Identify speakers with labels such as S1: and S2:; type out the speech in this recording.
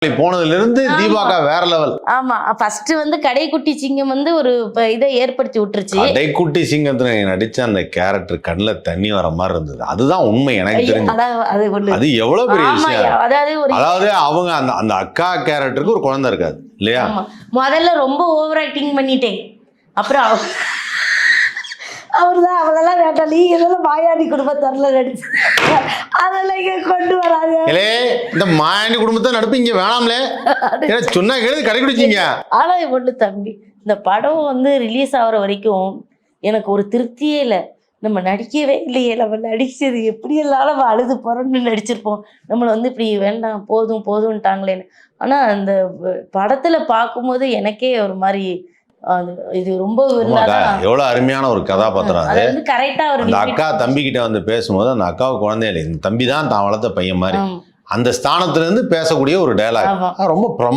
S1: போனதுல இருந்து தீபாக்கா வேற லெவல்.
S2: ஆமா, ஃபர்ஸ்ட் வந்து கடைக்குட்டி சிங்கம் வந்து ஒரு இதை ஏற்படுத்தி விட்டுருச்சு.
S1: கடைக்குட்டி சிங்கத்துல நடிச்ச அந்த கேரக்டர் கண்ணுல தண்ணி வர மாதிரி இருந்தது. அதுதான் உண்மை எனக்கு தெரிஞ்சு. அது எவ்வளவு பெரிய விஷயம். அதாவது அவங்க அந்த அக்கா கேரக்டருக்கு ஒரு குழந்தை இருக்காது இல்லையா?
S2: முதல்ல ரொம்ப ஓவர் ஆக்டிங் பண்ணிட்டேன். அப்புறம் அவர்தான் அவளெல்லாம் வேண்டாம், நீங்க இதெல்லாம் மாயாண்டி குடும்பத்தாரில் நடிச்சு அதெல்லாம் இங்க கொண்டு வராது.
S1: இந்த மாயாண்டி குடும்பத்தை நடிப்பு இங்க வேணாம்லே சொன்னா கேளு கடைக்குடிச்சிங்க.
S2: ஆனா ஒண்ணு தம்பி, இந்த படம் வந்து ரிலீஸ் ஆகுற வரைக்கும் எனக்கு ஒரு திருப்தியே இல்லை. நம்ம நடிக்கவே இல்லையே, நம்ம நடிச்சது எப்படியெல்லாம் நம்ம அழுது புறன்னு நடிச்சிருப்போம், நம்மளை வந்து இப்படி வேண்டாம் போதும் போதும்ட்டாங்களேன்னு. ஆனா அந்த படத்துல பார்க்கும்போது எனக்கே ஒரு மாதிரி இது ரொம்ப
S1: எவ்வளவு அருமையான ஒரு கதாபாத்திரம். அது
S2: வந்து கரெக்டா
S1: அந்த அக்கா தம்பி கிட்ட வந்து பேசும்போது அந்த அக்காவுக்கு குழந்தைய இல்லை, இந்த தம்பி தான் தான் வளர்த்த பையன் மாதிரி அந்த ஸ்தானத்துல இருந்து பேசக்கூடிய ஒரு டயலாக் ரொம்ப